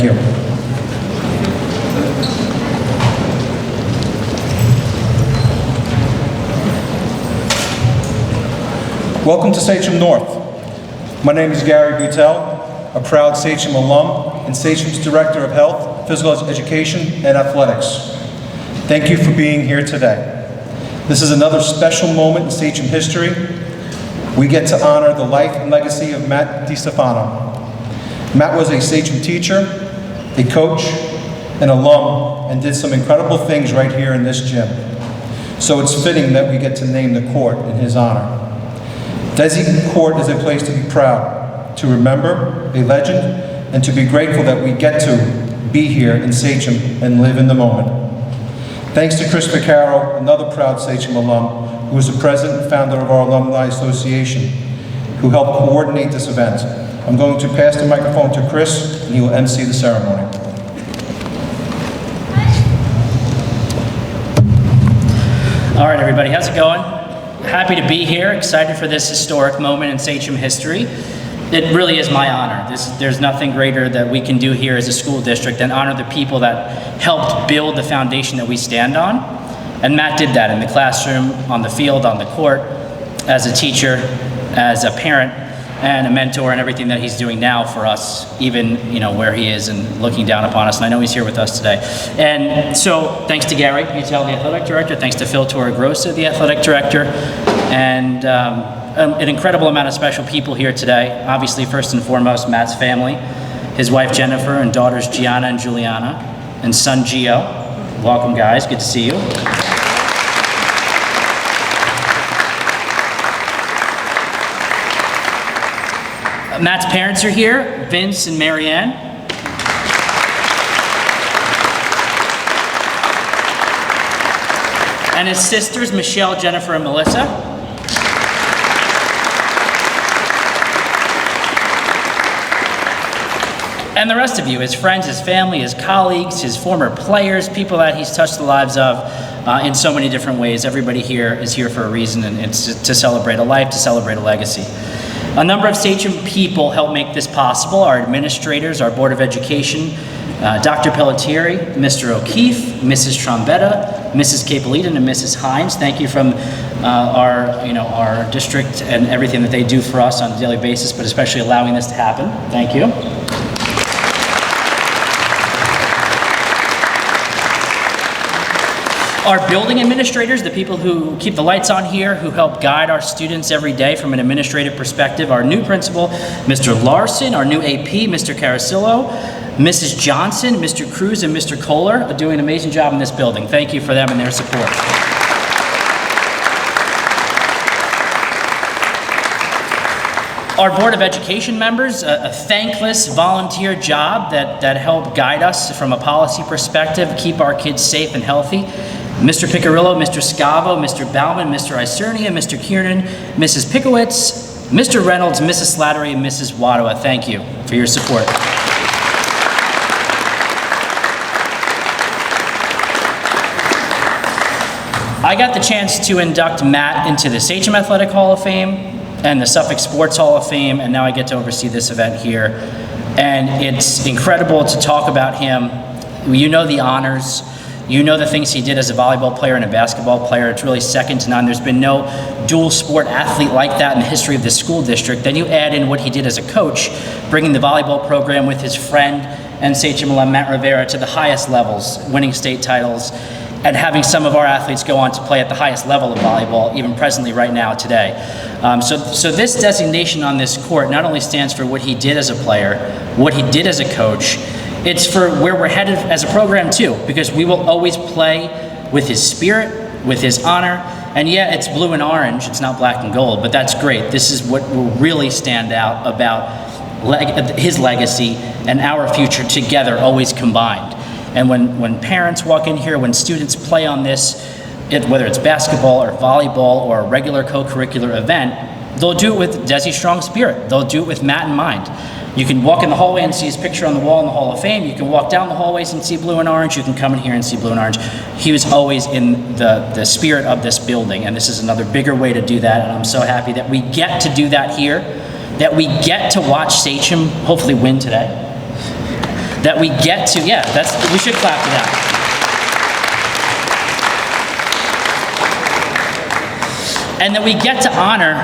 Thank you. Welcome to Sachem North. My name is Gary Butel, a proud Sachem alum and Sachem's Director of Health, Physical Education, and Athletics. Thank you for being here today. This is another special moment in Sachem history. We get to honor the life and legacy of Matt DiStefano. Matt was a Sachem teacher, a coach, an alum, and did some incredible things right here in this gym. So it's fitting that we get to name the court in his honor. Dezy Court is a place to be proud, to remember a legend, and to be grateful that we get to be here in Sachem and live in the moment. Thanks to Chris McCarroll, another proud Sachem alum, who is the president and founder of our Alumni Association, who helped coordinate this event. I'm going to pass the microphone to Chris, and he will MC the ceremony. All right, everybody, how's it going? Happy to be here, excited for this historic moment in Sachem history. It really is my honor. There's nothing greater that we can do here as a school district than honor the people that helped build the foundation that we stand on. And Matt did that in the classroom, on the field, on the court, as a teacher, as a parent, and a mentor, and everything that he's doing now for us, even where he is and looking down upon us. And I know he's here with us today. And so thanks to Gary Butel, the athletic director, thanks to Phil Torregrossa, the athletic director, and an incredible amount of special people here today. Obviously, first and foremost, Matt's family, his wife Jennifer, and daughters Gianna and Juliana, and son Gio. Welcome, guys, good to see you. Matt's parents are here, Vince and Marianne. And his sisters, Michelle, Jennifer, and Melissa. And the rest of you, his friends, his family, his colleagues, his former players, people that he's touched the lives of in so many different ways. Everybody here is here for a reason, and it's to celebrate a life, to celebrate a legacy. A number of Sachem people help make this possible. Our administrators, our Board of Education, Dr. Pelletieri, Mr. O'Keefe, Mrs. Trombetta, Mrs. Capelidon, and Mrs. Hines. Thank you from our district and everything that they do for us on a daily basis, but especially allowing this to happen. Thank you. Our building administrators, the people who keep the lights on here, who help guide our students every day from an administrative perspective. Our new principal, Mr. Larson, our new AP, Mr. Carasillo, Mrs. Johnson, Mr. Cruz, and Mr. Kohler are doing an amazing job in this building. Thank you for them and their support. Our Board of Education members, a thankless volunteer job that help guide us from a policy perspective, keep our kids safe and healthy. Mr. Picarillo, Mr. Scavo, Mr. Bauman, Mr. Isernia, Mr. Kiernan, Mrs. Pikowitz, Mr. Reynolds, Mrs. Slattery, and Mrs. Wadawa. Thank you for your support. I got the chance to induct Matt into the Sachem Athletic Hall of Fame and the Suffolk Sports Hall of Fame, and now I get to oversee this event here. And it's incredible to talk about him. You know the honors. You know the things he did as a volleyball player and a basketball player. It's really second to none. There's been no dual sport athlete like that in the history of this school district. Then you add in what he did as a coach, bringing the volleyball program with his friend and Sachem alum Matt Rivera to the highest levels, winning state titles, and having some of our athletes go on to play at the highest level of volleyball, even presently right now today. So this designation on this court not only stands for what he did as a player, what he did as a coach, it's for where we're headed as a program too, because we will always play with his spirit, with his honor, and yeah, it's blue and orange, it's not black and gold, but that's great. This is what will really stand out about his legacy and our future together, always combined. And when parents walk in here, when students play on this, whether it's basketball or volleyball or a regular co-curricular event, they'll do it with Dezy's strong spirit. They'll do it with Matt in mind. You can walk in the hallway and see his picture on the wall in the Hall of Fame. You can walk down the hallways and see blue and orange. You can come in here and see blue and orange. He was always in the spirit of this building, and this is another bigger way to do that, and I'm so happy that we get to do that here, that we get to watch Sachem hopefully win today. that we get to, we should clap for that. And that we get to honor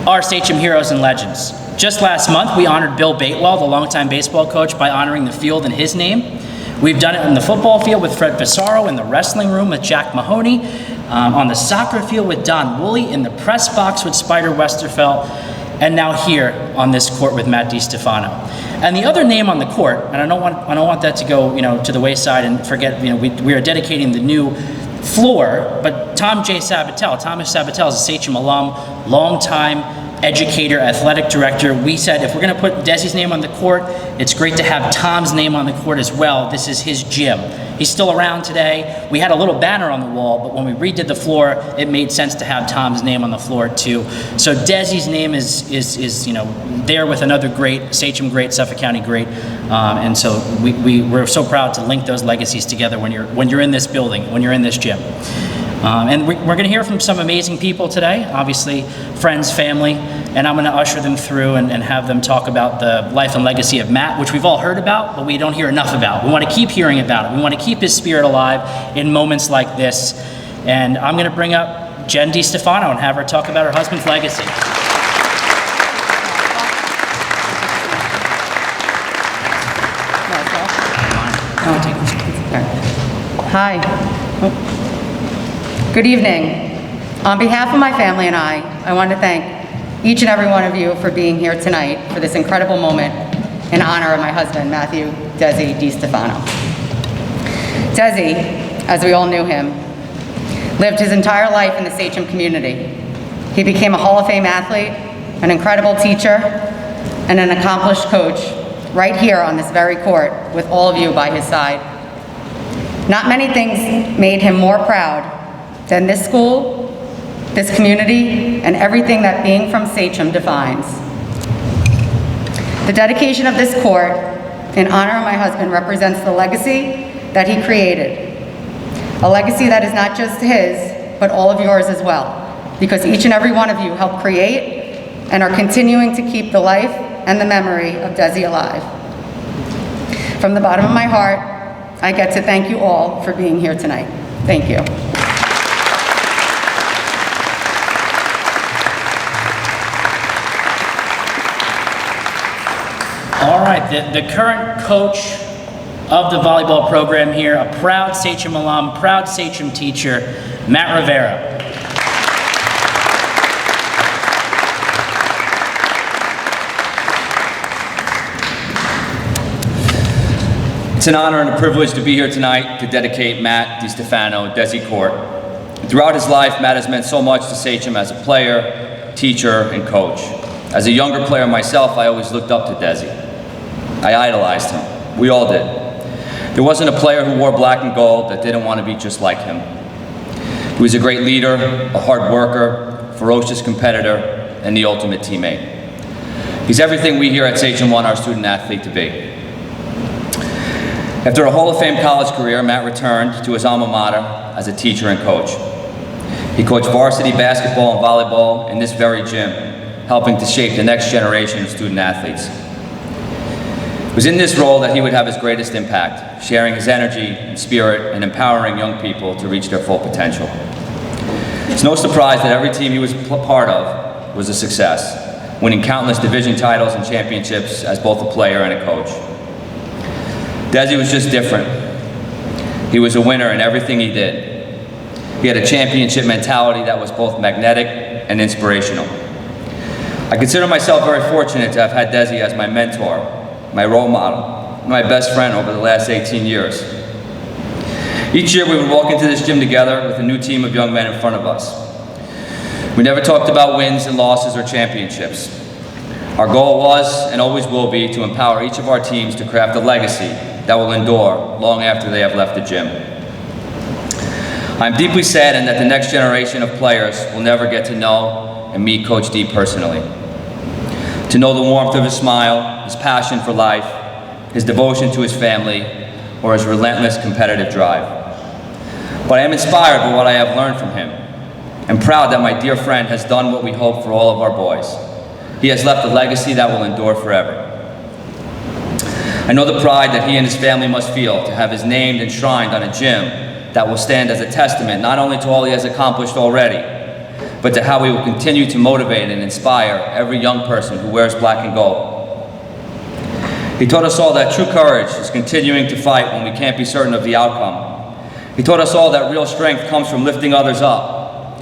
our Sachem heroes and legends. Just last month, we honored Bill Batewell, the longtime baseball coach, by honoring the field in his name. We've done it in the football field with Fred Pissarro, in the wrestling room with Jack Mahoney, on the soccer field with Don Woolley, in the press box with Spider Westerfeld, and now here on this court with Matt DiStefano. And the other name on the court, and I don't want that to go to the wayside and forget, we are dedicating the new floor, but Thomas Sabatel is a Sachem alum, longtime educator, athletic director. We said if we're going to put Dezy's name on the court, it's great to have Tom's name on the court as well. This is his gym. He's still around today. We had a little banner on the wall, but when we redid the floor, it made sense to have Tom's name on the floor too. So Dezy's name is there with another great, Sachem great, Suffolk County great, and so we're so proud to link those legacies together when you're in this building, when you're in this gym. And we're going to hear from some amazing people today, obviously friends, family, and I'm going to usher them through and have them talk about the life and legacy of Matt, which we've all heard about, but we don't hear enough about. We want to keep hearing about it. We want to keep his spirit alive in moments like this. And I'm going to bring up Jen DiStefano and have her talk about her husband's legacy. Hi. Good evening. On behalf of my family and I want to thank each and every one of you for being here tonight for this incredible moment in honor of my husband, Matthew Dezy DiStefano. Dezy, as we all knew him, lived his entire life in the Sachem community. He became a Hall of Fame athlete, an incredible teacher, and an accomplished coach right here on this very court with all of you by his side. Not many things made him more proud than this school, this community, and everything that being from Sachem defines. The dedication of this court in honor of my husband represents the legacy that he created. A legacy that is not just his, but all of yours as well, because each and every one of you helped create and are continuing to keep the life and the memory of Dezy alive. From the bottom of my heart, I get to thank you all for being here tonight. Thank you. All right, the current coach of the volleyball program here, a proud Sachem alum, proud Sachem teacher, Matt Rivera. It's an honor and a privilege to be here tonight to dedicate Matt DiStefano Dezy Court. Throughout his life, Matt has meant so much to Sachem as a player, teacher, and coach. As a younger player myself, I always looked up to Dezy. I idolized him. We all did. There wasn't a player who wore black and gold that didn't want to be just like him. He was a great leader, a hard worker, ferocious competitor, and the ultimate teammate. He's everything we here at Sachem want our student athlete to be. After a Hall of Fame college career, Matt returned to his alma mater as a teacher and coach. He coached varsity basketball and volleyball in this very gym, helping to shape the next generation of student athletes. It was in this role that he would have his greatest impact, sharing his energy and spirit and empowering young people to reach their full potential. It's no surprise that every team he was part of was a success, winning countless division titles and championships as both a player and a coach. Dezy was just different. He was a winner in everything he did. He had a championship mentality that was both magnetic and inspirational. I consider myself very fortunate to have had Dezy as my mentor, my role model, and my best friend over the last 18 years. Each year we would walk into this gym together with a new team of young men in front of us. We never talked about wins and losses or championships. Our goal was, and always will be, to empower each of our teams to craft a legacy that will endure long after they have left the gym. I'm deeply saddened that the next generation of players will never get to know and meet Coach D personally. To know the warmth of his smile, his passion for life, his devotion to his family, or his relentless competitive drive. But I am inspired by what I have learned from him. I'm proud that my dear friend has done what we hope for all of our boys. He has left a legacy that will endure forever. I know the pride that he and his family must feel to have his name enshrined on a gym that will stand as a testament not only to all he has accomplished already, but to how he will continue to motivate and inspire every young person who wears black and gold. He taught us all that true courage is continuing to fight when we can't be certain of the outcome. He taught us all that real strength comes from lifting others up.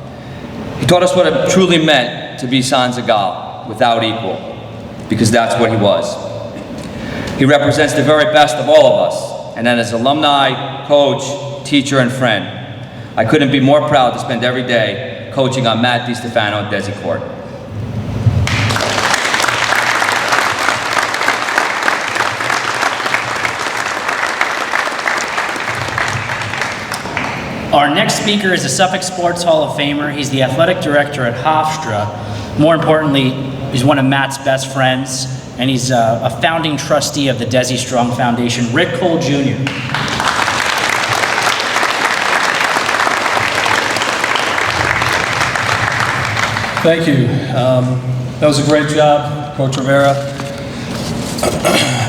He taught us what it truly meant to be sans égal, without equal, because that's what he was. He represents the very best of all of us, and then as alumni, coach, teacher, and friend, I couldn't be more proud to spend every day coaching on Matt DiStefano at Dezy Court. Our next speaker is a Suffolk Sports Hall of Famer. He's the athletic director at Hofstra. More importantly, he's one of Matt's best friends, and he's a founding trustee of the Dezy Strong Foundation, Rick Cole Jr. Thank you. That was a great job, Coach Rivera.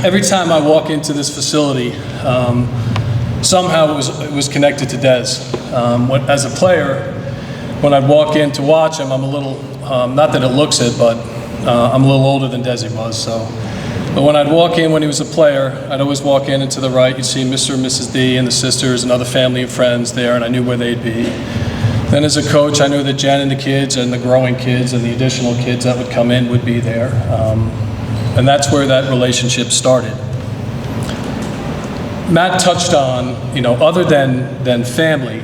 Every time I walk into this facility, somehow it was connected to Dez. As a player, when I'd walk in to watch him, I'm a little, not that it looks it, but I'm a little older than Dezy was. But when I'd walk in when he was a player, I'd always walk in and to the right, you'd see Mr. and Mrs. D and the sisters and other family and friends there, and I knew where they'd be. Then as a coach, I knew that Jen and the kids and the growing kids and the additional kids that would come in would be there. And that's where that relationship started. Matt touched on, other than family,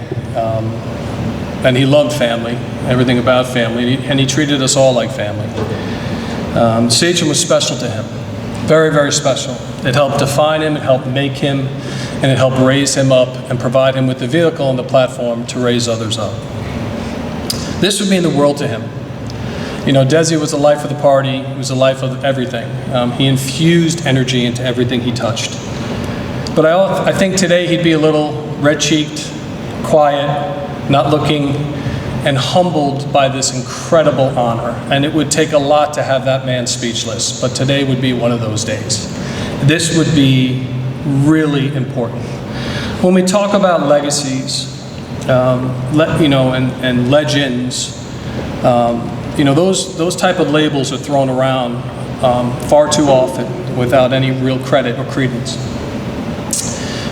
and he loved family, everything about family, and he treated us all like family. Sachem was special to him, very, very special. It helped define him, it helped make him, and it helped raise him up and provide him with the vehicle and the platform to raise others up. This would mean the world to him. Dezy was the life of the party, he was the life of everything. He infused energy into everything he touched. But I think today he'd be a little red-cheeked, quiet, not looking, and humbled by this incredible honor. And it would take a lot to have that man speechless, but today would be one of those days. This would be really important. When we talk about legacies, and legends, those type of labels are thrown around far too often without any real credit or credence.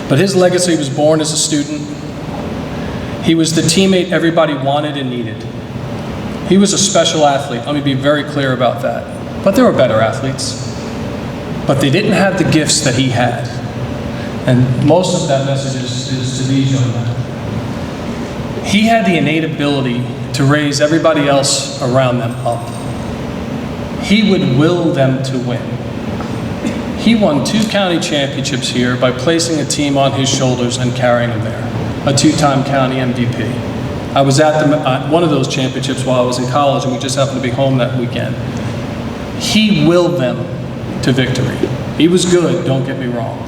But his legacy was born as a student. He was the teammate everybody wanted and needed. He was a special athlete. Let me be very clear about that. But there were better athletes. But they didn't have the gifts that he had. And most of that message is to these young men. He had the innate ability to raise everybody else around them up. He would will them to win. He won 2 county championships here by placing a team on his shoulders and carrying them there. A 2-time county MVP. I was at one of those championships while I was in college, and we just happened to be home that weekend. He willed them to victory. He was good, don't get me wrong.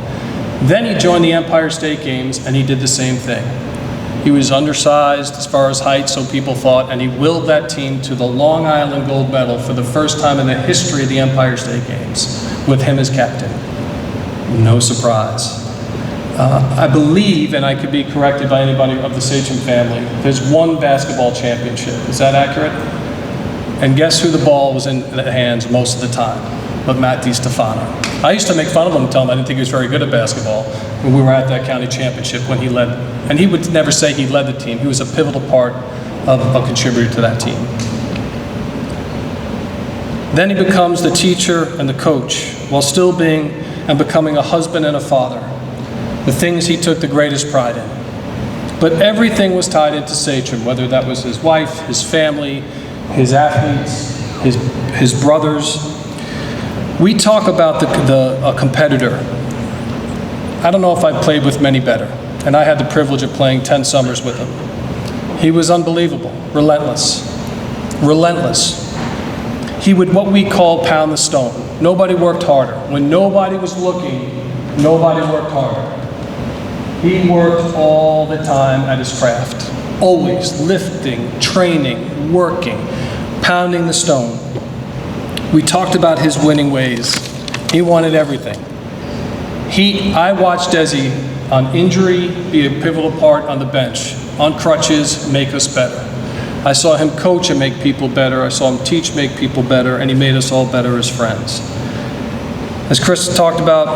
Then he joined the Empire State Games, and he did the same thing. He was undersized as far as height, so people thought, and he willed that team to the Long Island gold medal for the first time in the history of the Empire State Games, with him as captain. No surprise. I believe, and I could be corrected by anybody of the Sachem family, there's 1 basketball championship. Is that accurate? And guess who the ball was in the hands most of the time? But Matt DiStefano. I used to make fun of him and tell him I didn't think he was very good at basketball when we were at that county championship when he led. And he would never say he led the team. He was a pivotal part of a contributor to that team. Then he becomes the teacher and the coach while still being and becoming a husband and a father. The things he took the greatest pride in. But everything was tied into Sachem, whether that was his wife, his family, his athletes, his brothers. We talk about a competitor. I don't know if I've played with many better, and I had the privilege of playing 10 summers with him. He was unbelievable, relentless. He would what we call pound the stone. Nobody worked harder. When nobody was looking, nobody worked harder. He worked all the time at his craft, always lifting, training, working, pounding the stone. We talked about his winning ways. He wanted everything. I watched Dezy on injury be a pivotal part on the bench, on crutches, make us better. I saw him coach and make people better. I saw him teach, make people better, and he made us all better as friends. As Chris talked about,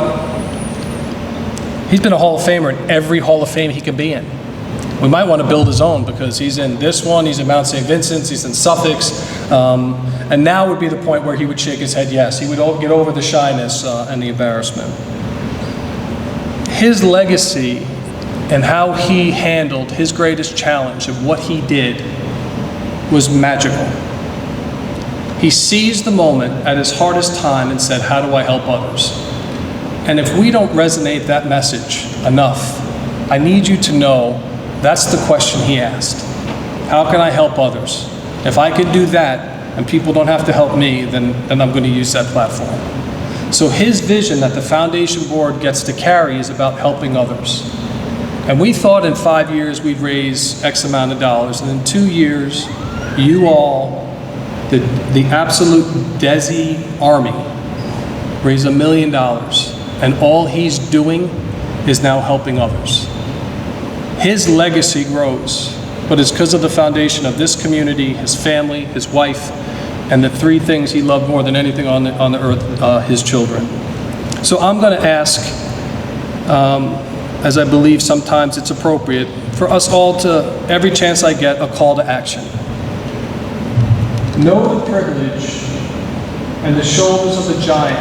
he's been a Hall of Famer in every Hall of Fame he could be in. We might want to build his own because he's in this one, he's in Mount St. Vincent's, he's in Suffolk's, and now would be the point where he would shake his head yes. He would get over the shyness and the embarrassment. His legacy and how he handled his greatest challenge of what he did was magical. He seized the moment at his hardest time and said, how do I help others? And if we don't resonate that message enough, I need you to know that's the question he asked. How can I help others? If I can do that and people don't have to help me, then I'm going to use that platform. So his vision that the foundation board gets to carry is about helping others. And we thought in 5 years we'd raise X amount of dollars, and in 2 years, you all, the absolute Dezy army, raised $1 million, and all he's doing is now helping others. His legacy grows, but it's because of the foundation of this community, his family, his wife, and the 3 things he loved more than anything on the earth, his children. So I'm going to ask, as I believe sometimes it's appropriate, for us all to, every chance I get, a call to action. Know the privilege and the shoulders of the giant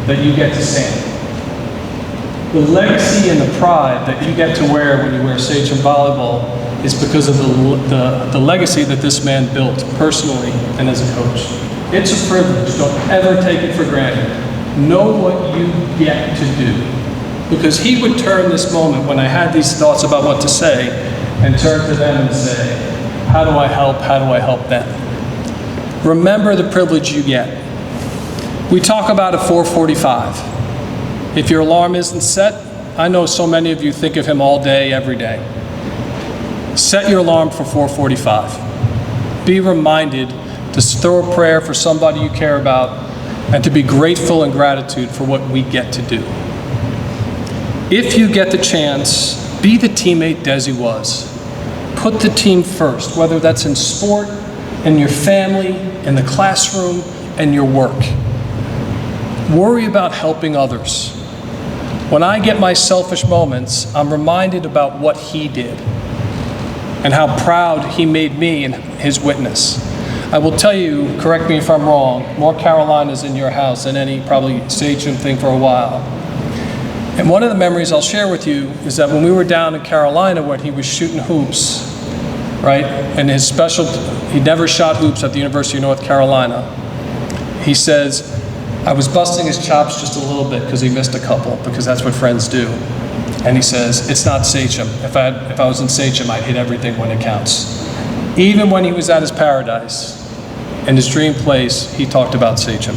that you get to stand. The legacy and the pride that you get to wear when you wear Sachem volleyball is because of the legacy that this man built personally and as a coach. It's a privilege. Don't ever take it for granted. Know what you get to do. Because he would turn this moment when I had these thoughts about what to say and turn to them and say, how do I help? How do I help them? Remember the privilege you get. We talk about a 4:45. If your alarm isn't set, I know so many of you think of him all day, every day. Set your alarm for 4:45. Be reminded to throw a prayer for somebody you care about and to be grateful and gratitude for what we get to do. If you get the chance, be the teammate Dezy was. Put the team first, whether that's in sport, in your family, in the classroom, and your work. Worry about helping others. When I get my selfish moments, I'm reminded about what he did and how proud he made me and his witness. I will tell you, correct me if I'm wrong, more Carolinas in your house than any probably Sachem thing for a while. And one of the memories I'll share with you is that when we were down in Carolina when he was shooting hoops, right, and his special, he never shot hoops at the University of North Carolina. He says, I was busting his chops just a little bit because he missed a couple, because that's what friends do. And he says, it's not Sachem. If I was in Sachem, I'd hit everything when it counts. Even when he was at his paradise, in his dream place, he talked about Sachem.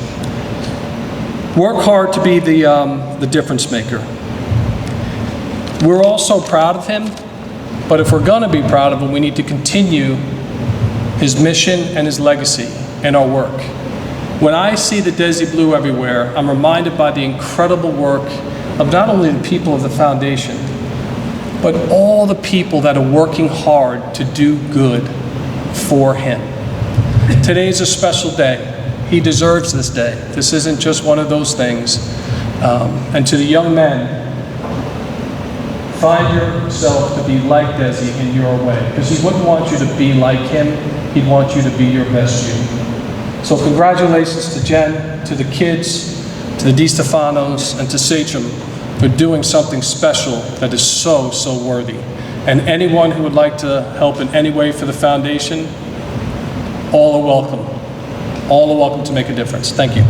Work hard to be the difference maker. We're all so proud of him, but if we're gonna be proud of him, we need to continue his mission and his legacy in our work. When I see the Dezy Blue everywhere, I'm reminded by the incredible work of not only the people of the foundation, but all the people that are working hard to do good for him. Today's a special day. He deserves this day. This isn't just one of those things. And to the young men, find yourself to be like Dezy in your way, because he wouldn't want you to be like him. He'd want you to be your best you. So congratulations to Jen, to the kids, to the DiStefanos, and to Sachem for doing something special that is so, so worthy. And anyone who would like to help in any way for the foundation, all are welcome. All are welcome to make a difference. Thank you.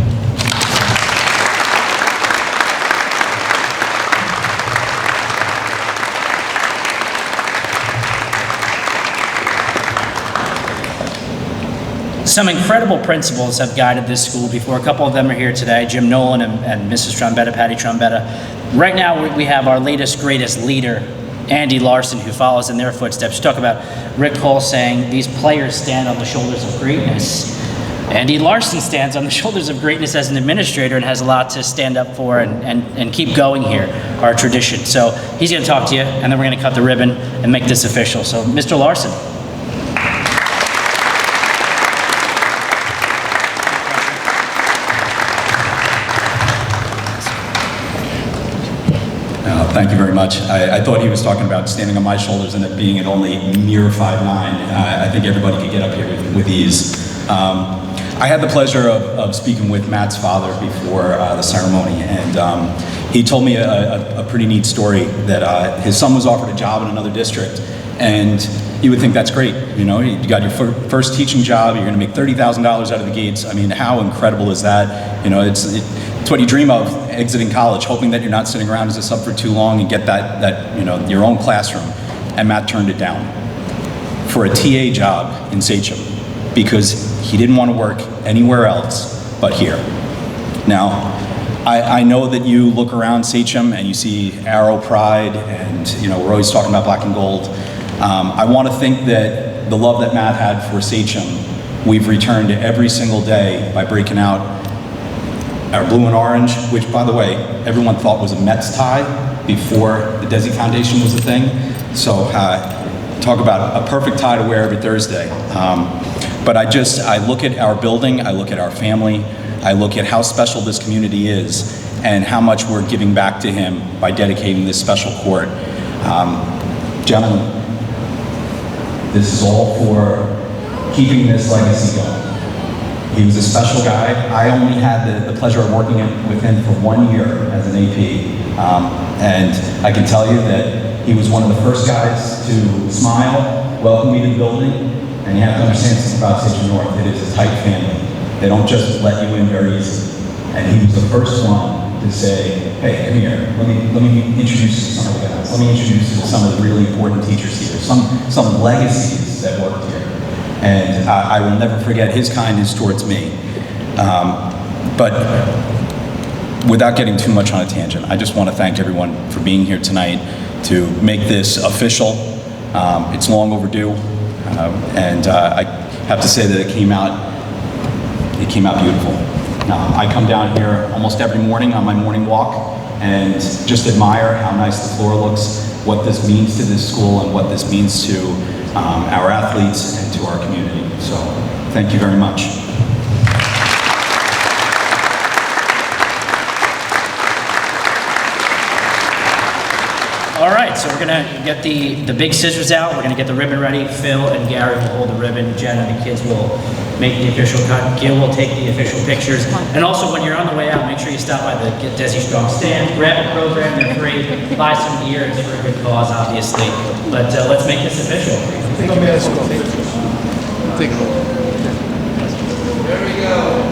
Some incredible principals have guided this school before. A couple of them are here today, Jim Nolan and Mrs. Trombetta, Patty Trombetta. Right now we have our latest, greatest leader, Andy Larson, who follows in their footsteps. You talk about Rick Cole saying, these players stand on the shoulders of greatness. Andy Larson stands on the shoulders of greatness as an administrator and has a lot to stand up for and keep going here, our tradition. So he's going to talk to you, and then we're going to cut the ribbon and make this official. So, Mr. Larson. Thank you very much. I thought he was talking about standing on my shoulders and it being at only mere 5'9". I think everybody could get up here with ease. I had the pleasure of speaking with Matt's father before the ceremony, and he told me a pretty neat story that his son was offered a job in another district, and you would think that's great. You know, you got your first teaching job, you're going to make $30,000 out of the gates. I mean, how incredible is that? You know, it's what you dream of exiting college, hoping that you're not sitting around as a sub for too long and get that you know, your own classroom. And Matt turned it down for a TA job in Sachem because he didn't want to work anywhere else but here. Now, I know that you look around Sachem and you see Arrow Pride, and you know, we're always talking about black and gold. I want to think that the love that Matt had for Sachem, we've returned every single day by breaking out our blue and orange, which, by the way, everyone thought was a Mets tie before the Dezy Foundation was a thing. So talk about a perfect tie to wear every Thursday. But I look at our building, I look at our family, I look at how special this community is and how much we're giving back to him by dedicating this special court. Gentlemen, this is all for keeping this legacy going. He was a special guy. I only had the pleasure of working with him for 1 year as an AP. And I can tell you that he was one of the first guys to smile, welcome me to the building, and you have to understand something about Sachem North. It is a tight family. They don't just let you in very easily. And he was the first one to say, hey, come here, let me introduce you to some of the guys. Let me introduce you to some of the really important teachers here, some legacies that worked here. And I will never forget his kindness towards me. But without getting too much on a tangent, I just want to thank everyone for being here tonight to make this official. It's long overdue, and I have to say that it came out beautiful. I come down here almost every morning on my morning walk and just admire how nice the floor looks, what this means to this school, and what this means to our athletes and to our community. So, thank you very much. All right, so we're gonna get the big scissors out. We're gonna get the ribbon ready. Phil and Gary will hold the ribbon. Jen and the kids will make the official cut. Gil will take the official pictures. And also, when you're on the way out, make sure you stop by the Get Dezy Strong stand. Grab a program, they're free. Buy some gear, it's for a good cause, obviously. But let's make this official. There we go.